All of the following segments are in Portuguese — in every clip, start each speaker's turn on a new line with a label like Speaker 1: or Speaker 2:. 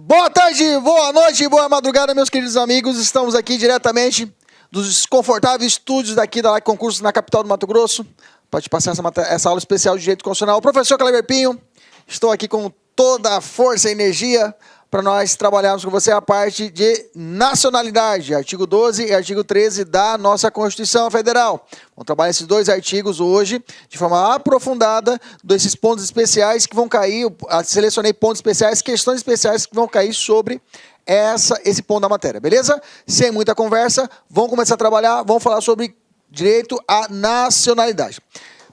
Speaker 1: Boa tarde, boa noite, boa madrugada, meus queridos amigos. Estamos aqui diretamente dos desconfortáveis estúdios daqui da LAC Concursos na capital do Mato Grosso para te passar essa aula especial de Direito Constitucional. O professor Kleber Pinho, estou aqui com toda a força e energia para nós trabalharmos com você a parte de nacionalidade, artigo 12 e artigo 13 da nossa Constituição Federal. Vamos trabalhar esses dois artigos hoje de forma aprofundada, desses pontos especiais que vão cair, selecionei pontos especiais, questões especiais que vão cair sobre esse ponto da matéria, beleza? Sem muita conversa, vamos começar a trabalhar, vamos falar sobre direito à nacionalidade.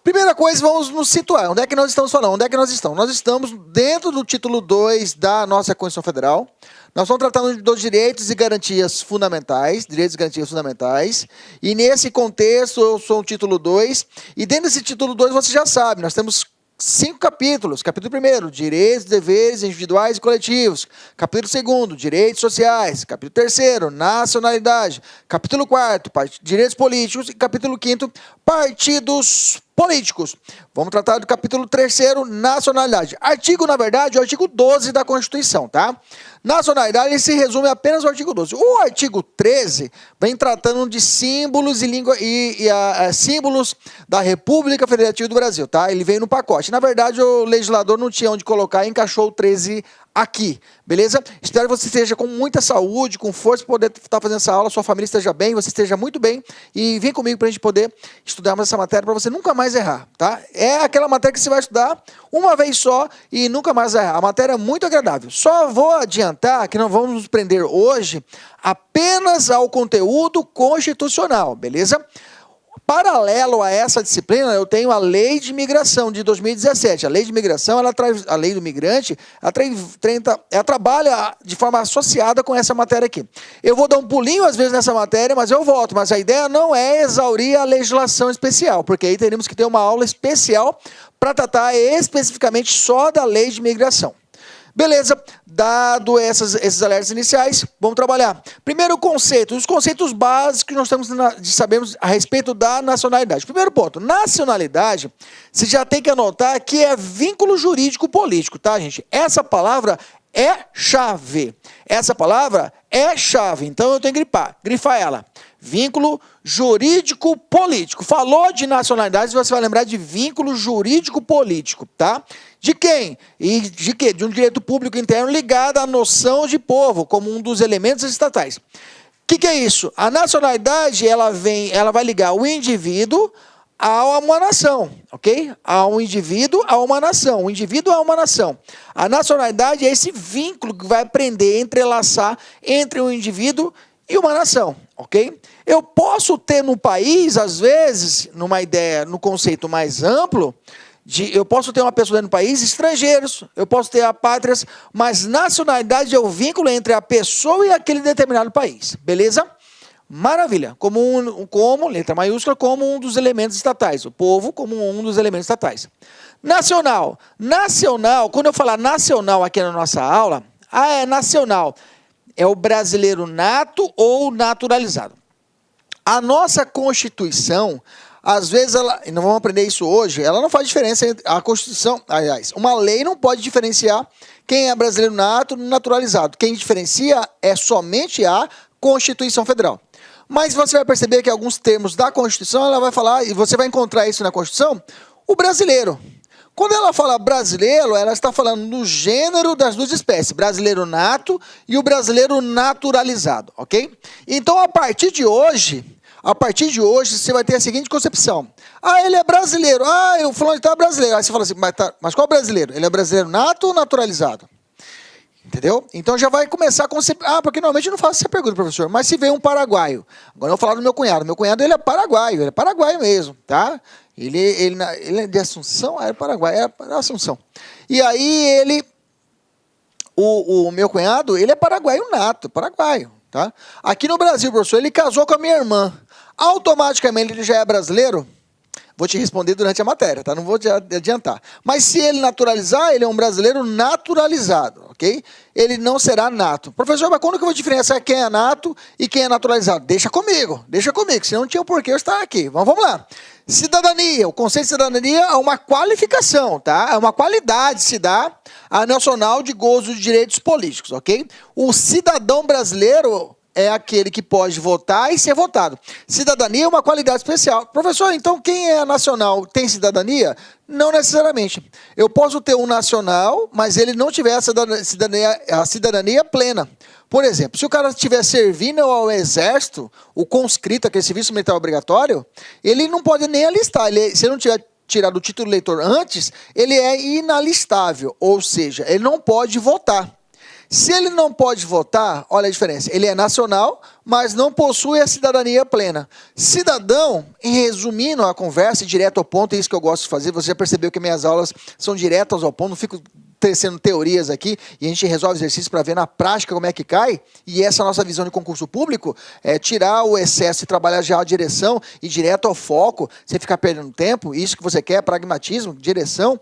Speaker 1: Primeira coisa, vamos nos situar. Onde é que nós estamos falando? Onde é que nós estamos? Nós estamos dentro do título 2 da nossa Constituição Federal. Nós estamos tratando dos direitos e garantias fundamentais, e nesse contexto eu sou o título 2, e dentro desse título 2 você já sabe, nós temos 5 capítulos. Capítulo 1º, direitos, deveres individuais e coletivos. Capítulo 2º, direitos sociais. Capítulo 3º, nacionalidade. Capítulo 4º, direitos políticos. E capítulo 5º, partidos políticos. Vamos tratar do capítulo 3º, nacionalidade. Artigo, na verdade, é o artigo 12 da Constituição, tá? Nacionalidade, ele se resume apenas ao artigo 12. O artigo 13 vem tratando de símbolos símbolos da República Federativa do Brasil, tá? Ele veio no pacote. Na verdade, o legislador não tinha onde colocar e encaixou o 13 aqui, beleza? Espero que você esteja com muita saúde, com força para poder estar fazendo essa aula, sua família esteja bem, você esteja muito bem, e vem comigo para a gente poder estudarmos essa matéria para você nunca mais errar, tá? É aquela matéria que você vai estudar uma vez só e nunca mais vai errar. A matéria é muito agradável. Só vou adiantar que não vamos nos prender hoje apenas ao conteúdo constitucional, beleza? Paralelo a essa disciplina, eu tenho a Lei de Imigração de 2017. A Lei de Imigração, a Lei do Migrante, ela trabalha de forma associada com essa matéria aqui. Eu vou dar um pulinho às vezes nessa matéria, mas eu volto. Mas a ideia não é exaurir a legislação especial, porque aí teríamos que ter uma aula especial para tratar especificamente só da Lei de Imigração. Beleza, dado esses alertas iniciais, vamos trabalhar. Primeiro conceito, os conceitos básicos que nós temos de sabermos a respeito da nacionalidade. Primeiro ponto, nacionalidade, você já tem que anotar que é vínculo jurídico político, tá, gente? Essa palavra é chave. Essa palavra é chave, então eu tenho que grifar ela. Vínculo jurídico político. Falou de nacionalidade, você vai lembrar de vínculo jurídico político, tá? De quem? E de quê? De um direito público interno ligado à noção de povo, como um dos elementos estatais. O que é isso? A nacionalidade, ela vai ligar o indivíduo a uma nação, ok? A um indivíduo a uma nação, o indivíduo a uma nação. A nacionalidade é esse vínculo que vai prender, entrelaçar entre um indivíduo e uma nação, ok? Eu posso ter no país, às vezes, numa ideia, no conceito mais amplo, eu posso ter uma pessoa dentro do país, estrangeiros, eu posso ter apátridas, mas nacionalidade é o vínculo entre a pessoa e aquele determinado país, beleza? Maravilha, como letra maiúscula, como um dos elementos estatais, o povo como um dos elementos estatais. Nacional, quando eu falar nacional aqui na nossa aula, é nacional, é o brasileiro nato ou naturalizado. A nossa Constituição, às vezes, e não vamos aprender isso hoje, ela não faz diferença entre a Constituição, aliás, uma lei não pode diferenciar quem é brasileiro nato e naturalizado. Quem diferencia é somente a Constituição Federal. Mas você vai perceber que alguns termos da Constituição, ela vai falar, e você vai encontrar isso na Constituição, o brasileiro. Quando ela fala brasileiro, ela está falando no gênero das duas espécies, brasileiro nato e o brasileiro naturalizado, ok? Então, a partir de hoje, você vai ter a seguinte concepção. Ah, ele é brasileiro. Ah, o fulano está brasileiro. Aí você fala assim, mas qual brasileiro? Ele é brasileiro nato ou naturalizado? Entendeu? Então já vai começar a conceber. Ah, porque normalmente eu não faço essa pergunta, professor. Mas se vem um paraguaio. Agora eu vou falar do meu cunhado. Meu cunhado, ele é paraguaio mesmo, tá? Ele é de Assunção? Ah, é Paraguai, é Assunção. E aí o meu cunhado, ele é paraguaio nato, paraguaio, tá? Aqui no Brasil, professor, ele casou com a minha irmã. Automaticamente ele já é brasileiro? Vou te responder durante a matéria, tá? Não vou te adiantar. Mas se ele naturalizar, ele é um brasileiro naturalizado, ok? Ele não será nato. Professor, mas quando que eu vou diferenciar quem é nato e quem é naturalizado? Deixa comigo, senão não tinha um porquê eu estar aqui. Vamos lá. Cidadania, o conceito de cidadania é uma qualificação, tá? É uma qualidade que se dá à nacional de gozo de direitos políticos, ok? O cidadão brasileiro é aquele que pode votar e ser votado. Cidadania é uma qualidade especial. Professor, então quem é nacional tem cidadania? Não necessariamente. Eu posso ter um nacional, mas ele não tiver a cidadania plena. Por exemplo, se o cara estiver servindo ao exército, o conscrito, aquele serviço militar obrigatório, ele não pode nem alistar. Se ele não tiver tirado o título de eleitor antes, ele é inalistável, ou seja, ele não pode votar. Se ele não pode votar, olha a diferença, ele é nacional, mas não possui a cidadania plena. Cidadão, resumindo a conversa, direto ao ponto, é isso que eu gosto de fazer, você já percebeu que minhas aulas são diretas ao ponto, não fico tecendo teorias aqui, e a gente resolve exercícios para ver na prática como é que cai, e essa nossa visão de concurso público é tirar o excesso e trabalhar já a direção, e direto ao foco, você ficar perdendo tempo, isso que você quer, pragmatismo, direção.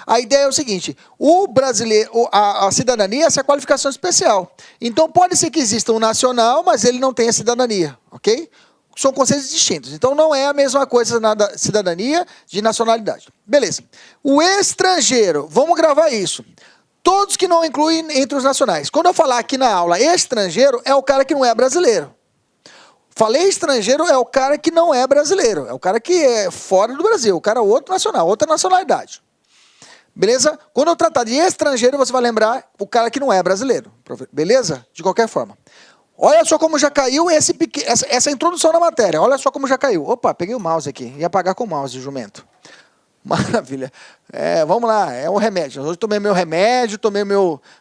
Speaker 1: A ideia é o seguinte, o brasileiro, a cidadania é essa qualificação especial. Então pode ser que exista um nacional, mas ele não tenha cidadania, ok? São conceitos distintos. Então não é a mesma coisa na cidadania de nacionalidade. Beleza. O estrangeiro, vamos gravar isso. Todos que não incluem entre os nacionais. Quando eu falar aqui na aula estrangeiro, é o cara que não é brasileiro. Falei estrangeiro, é o cara que não é brasileiro. É o cara que é fora do Brasil. O cara é outro nacional, outra nacionalidade. Beleza? Quando eu tratar de estrangeiro, você vai lembrar o cara que não é brasileiro. Beleza? De qualquer forma. Olha só como já caiu essa introdução na matéria. Olha só como já caiu. Opa, peguei o mouse aqui. Ia apagar com o mouse, jumento. Maravilha. Vamos lá, é um remédio. Hoje tomei meu remédio,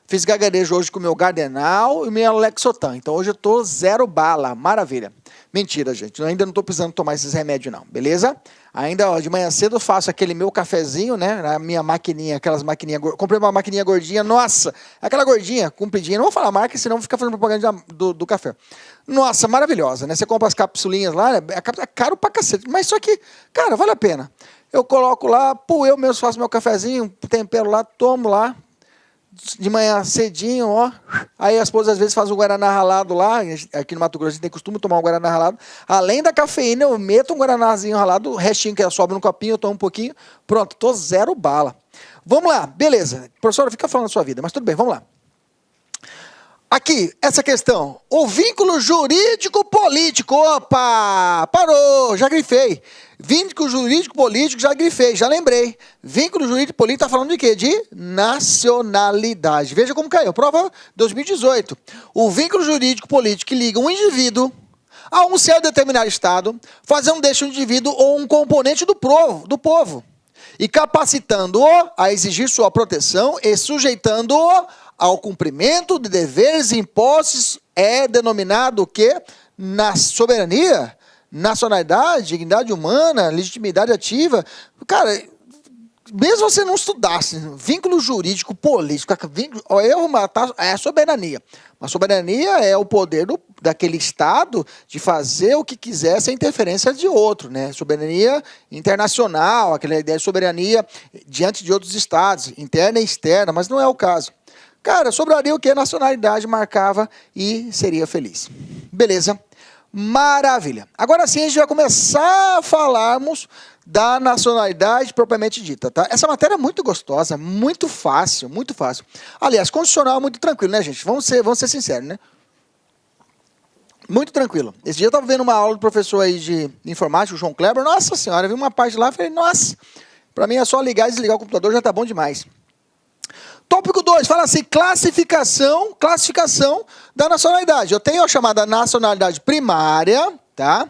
Speaker 1: fiz gargarejo hoje com o meu Gardenal e o meu Lexotan. Então hoje eu tô 0 bala. Maravilha. Mentira, gente. Eu ainda não tô precisando tomar esses remédios, não. Beleza? Ainda ó, de manhã cedo eu faço aquele meu cafezinho, né? Na minha maquininha, aquelas maquininhas. Comprei uma maquininha gordinha. Nossa, aquela gordinha, compridinha. Não vou falar marca, senão vou ficar fazendo propaganda do café. Nossa, maravilhosa, né? Você compra as capsulinhas lá, é caro pra cacete. Mas só que, cara, vale a pena. Eu coloco lá, eu mesmo faço meu cafezinho, tempero lá, tomo lá, de manhã cedinho, ó. Aí a esposa às vezes faz um guaraná ralado lá, aqui no Mato Grosso a gente tem costume de tomar um guaraná ralado. Além da cafeína, eu meto um guaranazinho ralado, o restinho que sobra no copinho, eu tomo um pouquinho, pronto, tô 0 bala. Vamos lá, beleza. Professora, fica falando da sua vida, mas tudo bem, vamos lá. Aqui, essa questão, o vínculo jurídico político, opa, parou, já grifei. Vínculo jurídico político, já grifei, já lembrei. Vínculo jurídico político está falando de quê? De nacionalidade. Veja como caiu, prova 2018. O vínculo jurídico político que liga um indivíduo a um certo determinado estado, fazendo deste indivíduo ou um componente do povo e capacitando-o a exigir sua proteção e sujeitando-o ao cumprimento de deveres e impostos é denominado o quê? Na soberania, nacionalidade, dignidade humana, legitimidade ativa. Cara, mesmo você não estudasse vínculo jurídico político, é a soberania. A soberania é o poder daquele Estado de fazer o que quiser sem interferência de outro, né? Soberania internacional, aquela ideia de soberania diante de outros Estados, interna e externa, mas não é o caso. Cara, sobraria o que a nacionalidade marcava e seria feliz. Beleza? Maravilha. Agora sim a gente vai começar a falarmos da nacionalidade propriamente dita, tá? Essa matéria é muito gostosa, muito fácil, muito fácil. Aliás, constitucional é muito tranquilo, né, gente? Vamos ser sinceros, né? Muito tranquilo. Esse dia eu estava vendo uma aula do professor aí de informática, o João Kleber. Nossa senhora, eu vi uma parte lá e falei, nossa, para mim é só ligar e desligar o computador, já tá bom demais. Tópico 2, fala assim, classificação da nacionalidade. Eu tenho a chamada nacionalidade primária, tá?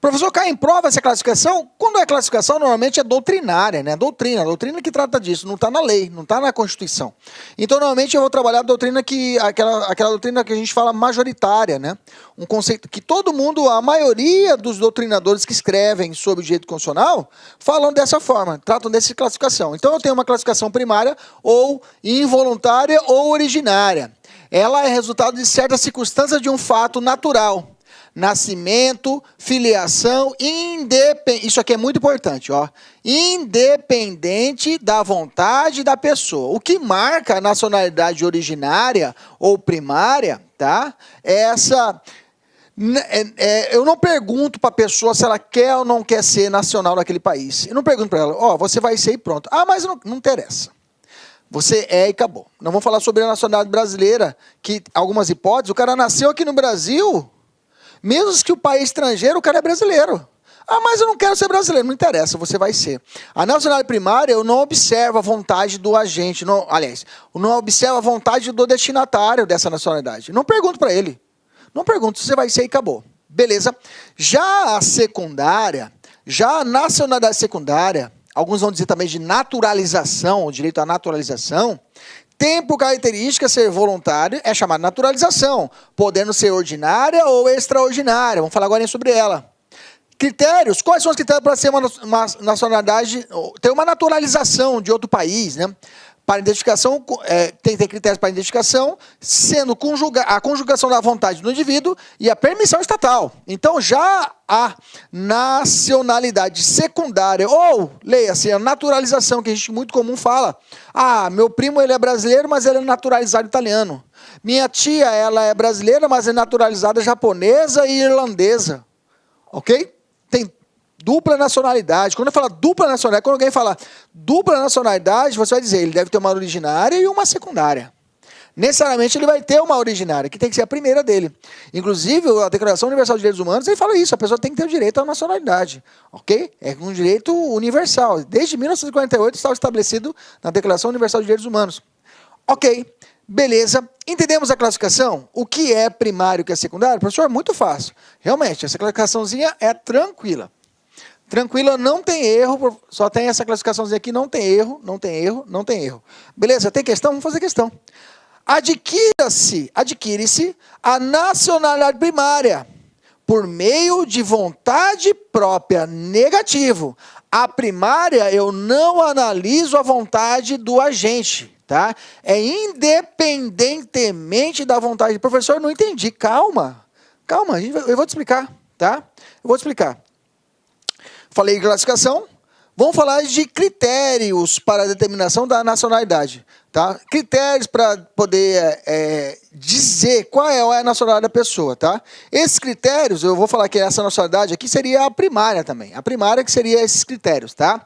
Speaker 1: Professor, cai em prova essa classificação? Quando é classificação, normalmente é doutrinária, né? Doutrina que trata disso, não está na lei, não está na Constituição. Então, normalmente eu vou trabalhar a doutrina aquela doutrina que a gente fala majoritária, né? Um conceito que todo mundo, a maioria dos doutrinadores que escrevem sobre o direito constitucional, falam dessa forma, tratam dessa classificação. Então, eu tenho uma classificação primária, ou involuntária, ou originária. Ela é resultado de certas circunstâncias de um fato natural. Nascimento, filiação, isso aqui é muito importante, ó. Independente da vontade da pessoa. O que marca a nacionalidade originária ou primária, tá? É essa Eu não pergunto para a pessoa se ela quer ou não quer ser nacional daquele país. Eu não pergunto para ela, você vai ser e pronto. Mas não interessa. Você é e acabou. Não vamos falar sobre a nacionalidade brasileira, que algumas hipóteses, o cara nasceu aqui no Brasil, mesmo que o país estrangeiro, o cara é brasileiro. Mas eu não quero ser brasileiro. Não interessa, você vai ser. A nacionalidade primária, eu não observo a vontade do agente. Não observo a vontade do destinatário dessa nacionalidade. Não pergunto para ele. Não pergunto, você vai ser e acabou. Beleza. Já a secundária, já a nacionalidade secundária, alguns vão dizer também de naturalização, o direito à naturalização, tem por característica ser voluntário, é chamada naturalização, podendo ser ordinária ou extraordinária. Vamos falar agora sobre ela. Critérios, quais são os critérios para ser uma nacionalidade, ter uma naturalização de outro país, né? Para identificação, tem critérios para identificação, sendo a conjugação da vontade do indivíduo e a permissão estatal. Então, já a nacionalidade secundária, ou, leia-se, a naturalização, que a gente muito comum fala. Meu primo ele é brasileiro, mas ele é naturalizado italiano. Minha tia ela é brasileira, mas é naturalizada japonesa e irlandesa. Ok? Tem dupla nacionalidade. Quando eu falo dupla nacionalidade, quando alguém fala dupla nacionalidade, você vai dizer, ele deve ter uma originária e uma secundária. Necessariamente ele vai ter uma originária, que tem que ser a primeira dele. Inclusive, a Declaração Universal de Direitos Humanos, ele fala isso, a pessoa tem que ter o direito à nacionalidade. Ok? É um direito universal. Desde 1948 estava estabelecido na Declaração Universal de Direitos Humanos. Ok, beleza. Entendemos a classificação? O que é primário e o que é secundário? Professor, muito fácil. Realmente, essa classificaçãozinha é tranquila. Tranquila, não tem erro, só tem essa classificaçãozinha aqui, não tem erro, não tem erro, não tem erro. Beleza, tem questão? Vamos fazer questão. Adquire-se a nacionalidade primária por meio de vontade própria, negativo. A primária, eu não analiso a vontade do agente, tá? É independentemente da vontade. Professor, não entendi. Calma, eu vou te explicar, tá? Eu vou te explicar. Falei de classificação, vamos falar de critérios para a determinação da nacionalidade. Tá? Critérios para poder dizer qual é a nacionalidade da pessoa. Tá? Esses critérios, eu vou falar que essa nacionalidade aqui seria a primária também. A primária que seria esses critérios. Tá?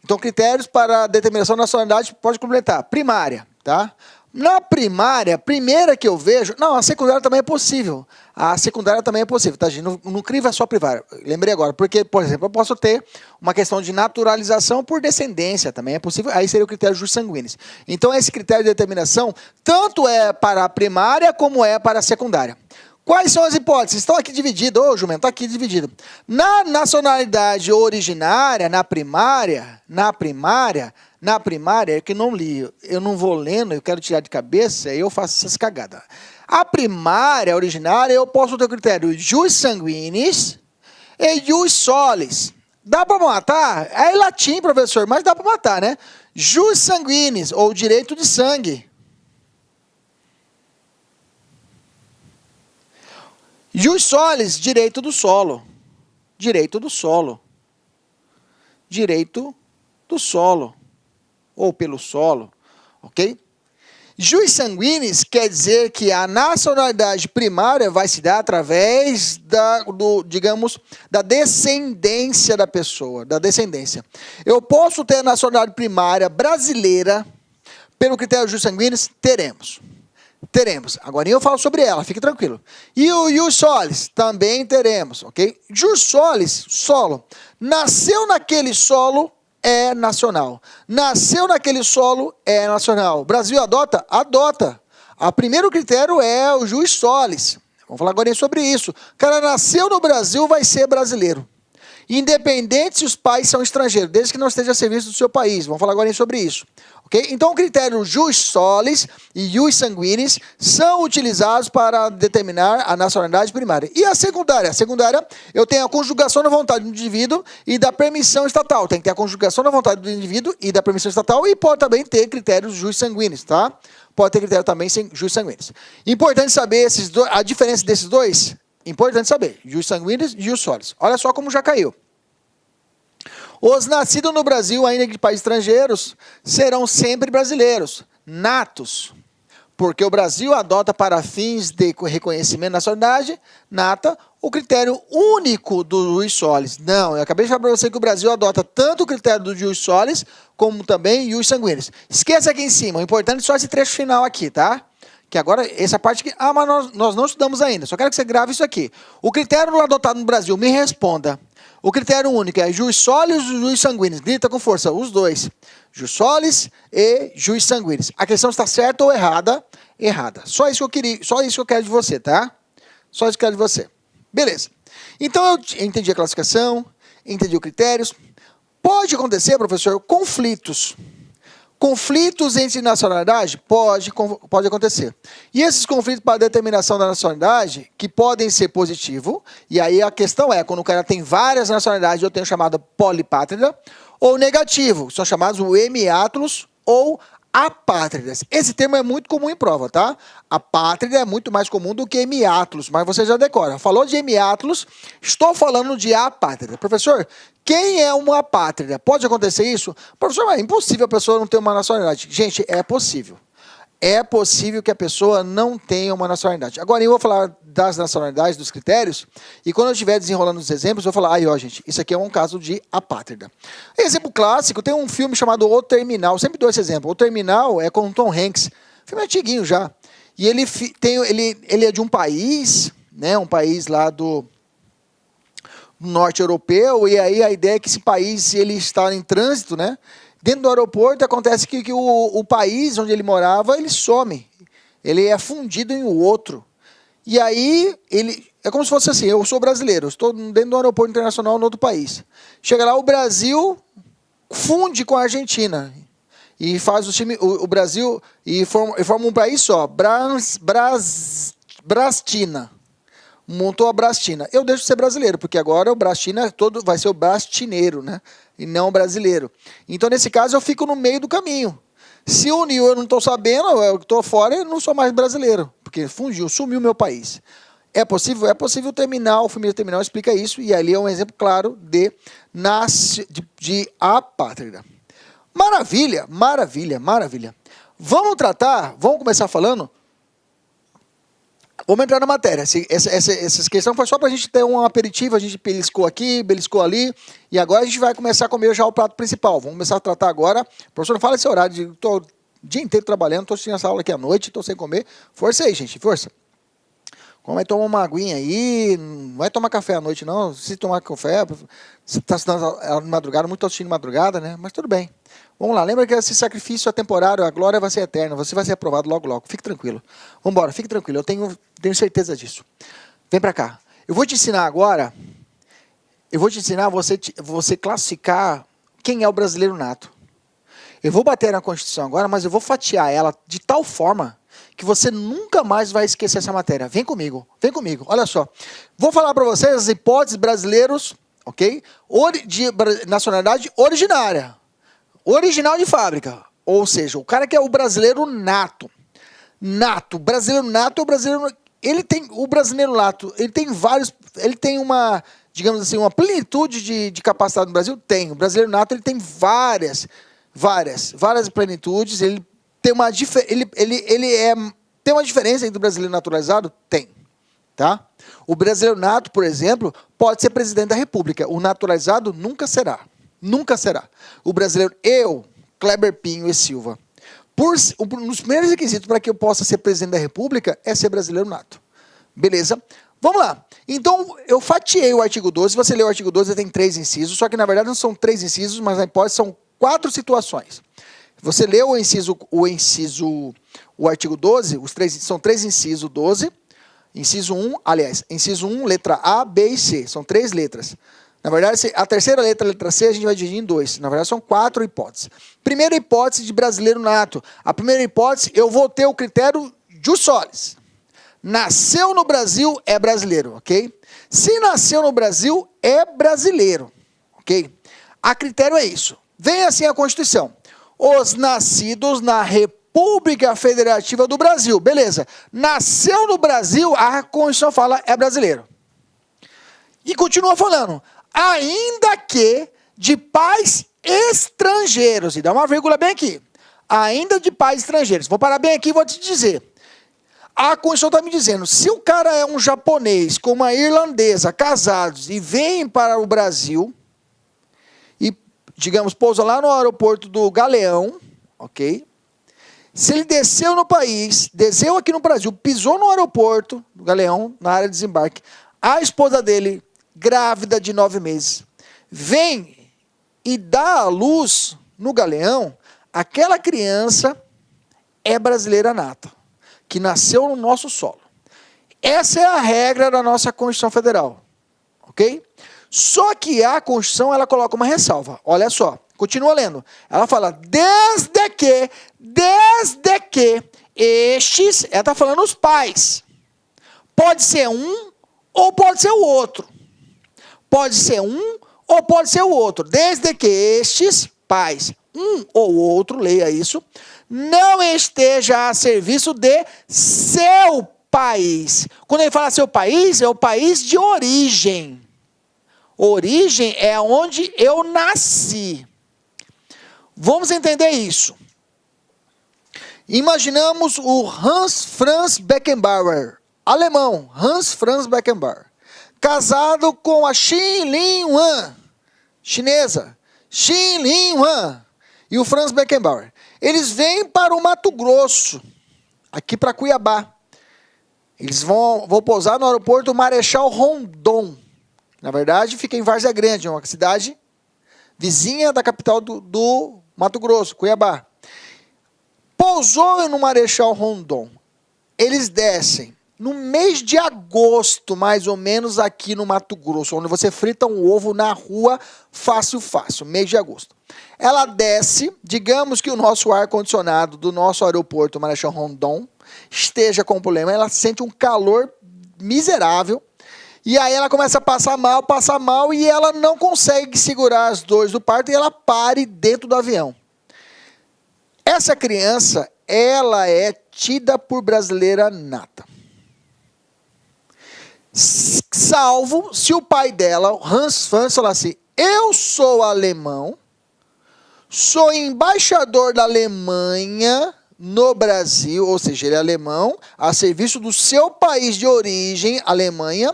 Speaker 1: Então, critérios para a determinação da nacionalidade, pode completar. Primária. Tá? Na primária, a primeira que eu vejo... Não, a secundária também é possível. A secundária também é possível, tá, gente? Não criva só a primária. Lembrei agora, porque, por exemplo, eu posso ter uma questão de naturalização por descendência, também é possível. Aí seria o critério jus sanguinis. Então, esse critério de determinação, tanto é para a primária, como é para a secundária. Quais são as hipóteses? Estão aqui divididas. Jumento, está aqui dividido. Na nacionalidade originária, na primária, é que não li, eu não vou lendo, eu quero tirar de cabeça, eu faço essas cagadas. A primária, originária, eu posso ter o critério jus sanguinis e jus solis. Dá para matar? É em latim, professor, mas dá para matar, né? Jus sanguinis, ou direito de sangue. Jus solis, direito do solo. Direito do solo. Direito do solo. Ou pelo solo, ok? Jus sanguinis quer dizer que a nacionalidade primária vai se dar através da descendência da pessoa, da descendência. Eu posso ter a nacionalidade primária brasileira pelo critério jus sanguinis? Teremos. Agora eu falo sobre ela, fique tranquilo. E o jus solis? Também teremos, ok? Jus solis, solo. Nasceu naquele solo, é nacional. Nasceu naquele solo, é nacional. Brasil adota? Adota. O primeiro critério é o jus solis. Vamos falar agora sobre isso. O cara nasceu no Brasil, vai ser brasileiro. Independente se os pais são estrangeiros, desde que não esteja a serviço do seu país. Vamos falar agora sobre isso. Okay? Então, o critério jus solis e jus sanguinis são utilizados para determinar a nacionalidade primária. E a secundária? A secundária, eu tenho a conjugação da vontade do indivíduo e da permissão estatal. Tem que ter a conjugação da vontade do indivíduo e da permissão estatal e pode também ter critérios jus sanguinis, tá? Pode ter critério também jus sanguinis. Importante saber a diferença desses dois? Importante saber. Jus sanguinis e jus solis. Olha só como já caiu. Os nascidos no Brasil, ainda de países estrangeiros, serão sempre brasileiros, natos. Porque o Brasil adota para fins de reconhecimento da nacionalidade nata o critério único do jus solis. Não, eu acabei de falar para você que o Brasil adota tanto o critério do jus solis como também jus sanguinis. Esqueça aqui em cima, o importante é só esse trecho final aqui, tá? Que agora, essa parte que... Ah, mas nós não estudamos ainda, só quero que você grave isso aqui. O critério adotado no Brasil, me responda. O critério único é jus solis e jus sanguinis. Grita com força, os dois. Jus solis e jus sanguinis. A questão está certa ou errada? Errada. Só isso que eu queria, só isso que eu quero de você, tá? Só isso que eu quero de você. Beleza. Então eu entendi a classificação, entendi os critérios. Pode acontecer, professor, conflitos. Conflitos entre nacionalidade? Pode acontecer. E esses conflitos para determinação da nacionalidade, que podem ser positivos, e aí a questão é, quando o cara tem várias nacionalidades, eu tenho chamada polipátrida, ou negativo, são chamados o hemiátulos ou apátridas. Esse termo é muito comum em prova, tá? Apátrida é muito mais comum do que hemiátulos, mas você já decora. Falou de hemiátulos, estou falando de apátrida. Professor, quem é uma apátrida? Pode acontecer isso? Professor, é impossível a pessoa não ter uma nacionalidade. Gente, é possível. É possível que a pessoa não tenha uma nacionalidade. Agora, eu vou falar das nacionalidades, dos critérios, e quando eu estiver desenrolando os exemplos, eu vou falar, ó, gente, isso aqui é um caso de apátrida. Exemplo clássico, tem um filme chamado O Terminal, eu sempre dou esse exemplo. O Terminal é com o Tom Hanks, o filme é antiguinho já, e ele é de um país, né, um país lá do norte europeu, e aí a ideia é que esse país, ele está em trânsito, né, dentro do aeroporto acontece que o país onde ele morava, ele some. Ele é fundido em outro. E aí, é como se fosse assim, eu sou brasileiro, estou dentro do aeroporto internacional em outro país. Chega lá, o Brasil funde com a Argentina. E faz o Brasil, e forma um país só, Brastina. Montou a Brastina. Eu deixo de ser brasileiro, porque agora o Brastina todo vai ser o brastineiro, né? E não o brasileiro. Então, nesse caso, eu fico no meio do caminho. Se uniu, eu não estou sabendo, eu estou fora, eu não sou mais brasileiro, porque fundiu, sumiu meu país. É possível? É possível terminar, o filme Terminal explica isso, e ali é um exemplo claro de apátrida. Maravilha, maravilha, maravilha. Vamos começar falando. Vamos entrar na matéria. Essa questão foi só para a gente ter um aperitivo, a gente beliscou aqui, beliscou ali, e agora a gente vai começar a comer já o prato principal. Vamos começar a tratar agora. Professor, não fala esse horário, estou o dia inteiro trabalhando, estou assistindo essa aula aqui à noite, estou sem comer. Força aí, gente, força. Como vai tomar uma aguinha aí, não vai tomar café à noite não, se tomar café, você está estudando de madrugada, muito assistindo de madrugada, né? Mas tudo bem. Vamos lá, lembra que esse sacrifício é temporário, a glória vai ser eterna, você vai ser aprovado logo, logo. Fique tranquilo. Vamos embora, fique tranquilo, eu tenho certeza disso. Vem para cá. Eu vou te ensinar agora, você classificar quem é o brasileiro nato. Eu vou bater na Constituição agora, mas eu vou fatiar ela de tal forma que você nunca mais vai esquecer essa matéria. Vem comigo, olha só. Vou falar para vocês as hipóteses brasileiros, ok? De nacionalidade originária. Original de fábrica, ou seja, o cara que é o brasileiro nato. Brasileiro nato é o brasileiro, o brasileiro nato, ele tem uma, digamos assim, uma plenitude de capacidade no Brasil? Tem. O brasileiro nato, ele tem várias plenitudes, ele tem uma diferença entre o brasileiro naturalizado? Tem. Tá? O brasileiro nato, por exemplo, pode ser presidente da República, o naturalizado nunca será. Nunca será. O brasileiro, Kleber Pinho e Silva, nos primeiros requisitos para que eu possa ser presidente da República é ser brasileiro nato. Beleza? Vamos lá. Então, eu fatiei o artigo 12. Se você lê o artigo 12, tem 3 incisos, só que na verdade não são 3 incisos, mas na hipótese são 4 situações. Você lê o artigo 12, são 3 incisos 12, inciso 1, letra A, B e C, são 3 letras. Na verdade, a terceira letra, a letra C, a gente vai dividir em 2. Na verdade, são 4 hipóteses. Primeira hipótese de brasileiro nato. A primeira hipótese, eu vou ter o critério jus solis. Nasceu no Brasil, é brasileiro, ok? Se nasceu no Brasil, é brasileiro, ok? A critério é isso. Vem assim a Constituição. Os nascidos na República Federativa do Brasil. Beleza. Nasceu no Brasil, a Constituição fala, é brasileiro. E continua falando. Ainda que de pais estrangeiros. E dá uma vírgula bem aqui. Ainda de pais estrangeiros. Vou parar bem aqui e vou te dizer. A Constituição está me dizendo, se o cara é um japonês com uma irlandesa, casados, e vem para o Brasil, e, digamos, pousa lá no aeroporto do Galeão, ok? Se ele desceu no país, desceu aqui no Brasil, pisou no aeroporto do Galeão, na área de desembarque, a esposa dele, grávida de 9 meses, vem e dá à luz no Galeão, aquela criança é brasileira nata, que nasceu no nosso solo. Essa é a regra da nossa Constituição Federal, ok? Só que a Constituição, ela coloca uma ressalva, olha só, continua lendo, ela fala, desde que estes, ela está falando os pais, pode ser um ou pode ser o outro, pode ser um ou pode ser o outro, desde que estes pais, um ou outro, leia isso, não esteja a serviço de seu país. Quando ele fala seu país, é o país de origem. Origem é onde eu nasci. Vamos entender isso. Imaginamos o Hans Franz Beckenbauer, alemão, Hans Franz Beckenbauer, casado com a Xin Lin Wan, chinesa, Xin Lin Wan, e o Franz Beckenbauer. Eles vêm para o Mato Grosso, aqui para Cuiabá. Eles vão pousar no aeroporto Marechal Rondon. Na verdade, fica em Várzea Grande, uma cidade vizinha da capital do Mato Grosso, Cuiabá. Pousou no Marechal Rondon. Eles descem no mês de agosto, mais ou menos, aqui no Mato Grosso, onde você frita um ovo na rua, fácil, mês de agosto. Ela desce, digamos que o nosso ar-condicionado do nosso aeroporto Marechal Rondon esteja com problema, ela sente um calor miserável, e aí ela começa a passar mal, e ela não consegue segurar as dores do parto, e ela pare dentro do avião. Essa criança, ela é tida por brasileira nata. Salvo se o pai dela, Hans Franz, falar assim, eu sou alemão, sou embaixador da Alemanha no Brasil, ou seja, ele é alemão, a serviço do seu país de origem, Alemanha,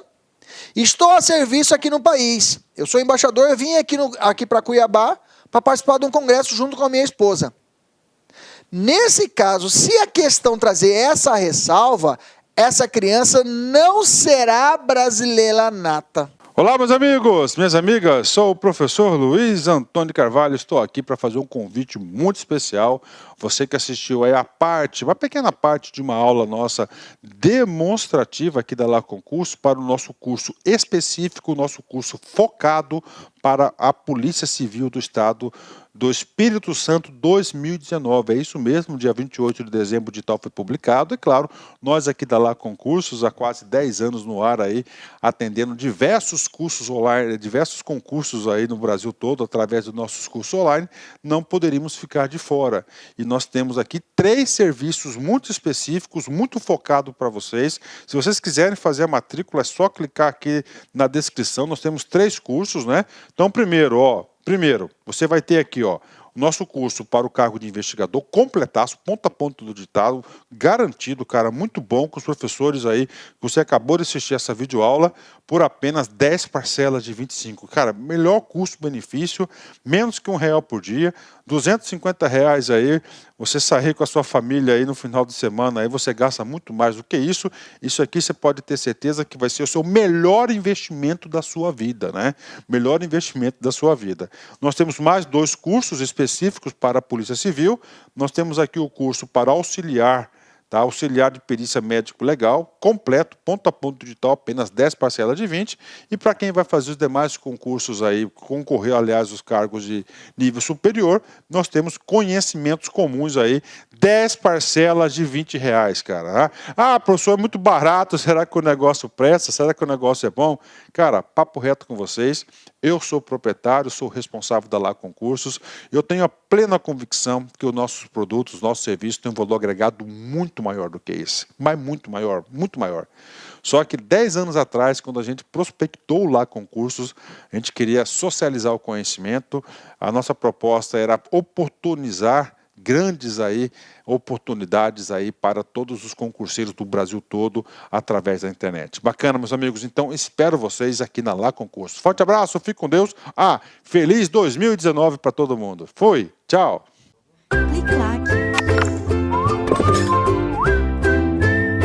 Speaker 1: estou a serviço aqui no país. Eu sou embaixador, eu vim aqui para Cuiabá para participar de um congresso junto com a minha esposa. Nesse caso, se a questão trazer essa ressalva, essa criança não será brasileira nata.
Speaker 2: Olá, meus amigos, minhas amigas, sou o professor Luiz Antônio Carvalho, estou aqui para fazer um convite muito especial. Você que assistiu aí uma pequena parte de uma aula nossa demonstrativa aqui da La Concurso para o nosso curso específico, o nosso curso focado para a Polícia Civil do Estado do Espírito Santo 2019. É isso mesmo, dia 28 de dezembro de tal foi publicado. E claro, nós aqui da La Concursos, há quase 10 anos no ar aí, atendendo diversos cursos online, diversos concursos aí no Brasil todo, através dos nossos cursos online, não poderíamos ficar de fora. E nós temos aqui 3 serviços muito específicos, muito focados para vocês. Se vocês quiserem fazer a matrícula, é só clicar aqui na descrição. Nós temos 3 cursos, né? Então, primeiro, você vai ter aqui, o nosso curso para o cargo de investigador, completaço, ponto a ponto do ditado, garantido, cara, muito bom, com os professores aí, você acabou de assistir essa videoaula, por apenas 10 parcelas de 25. Cara, melhor custo-benefício, menos que R$1 por dia, R$250 aí, você sair com a sua família aí no final de semana, aí você gasta muito mais do que isso. Isso aqui você pode ter certeza que vai ser o seu melhor investimento da sua vida, né? Melhor investimento da sua vida. Nós temos mais 2 cursos específicos para a Polícia Civil. Nós temos aqui o curso para auxiliar, tá? Auxiliar de perícia médico legal, completo, ponto a ponto digital, apenas 10 parcelas de 20. E para quem vai fazer os demais concursos aí, concorrer, aliás, os cargos de nível superior, nós temos conhecimentos comuns aí, 10 parcelas de R$20, cara. Ah, professor, é muito barato, será que o negócio presta? Será que o negócio é bom? Cara, papo reto com vocês, eu sou proprietário, sou responsável da La Concursos, eu tenho a plena convicção que os nossos produtos, os nossos serviços têm um valor agregado muito maior do que esse, mas muito maior, muito maior. Só que 10 anos atrás, quando a gente prospectou lá concursos, a gente queria socializar o conhecimento, a nossa proposta era oportunizar grandes aí oportunidades aí para todos os concurseiros do Brasil todo através da internet. Bacana, meus amigos. Então, espero vocês aqui na Lá Concursos. Forte abraço, fique com Deus. Feliz 2019 para todo mundo. Fui, tchau.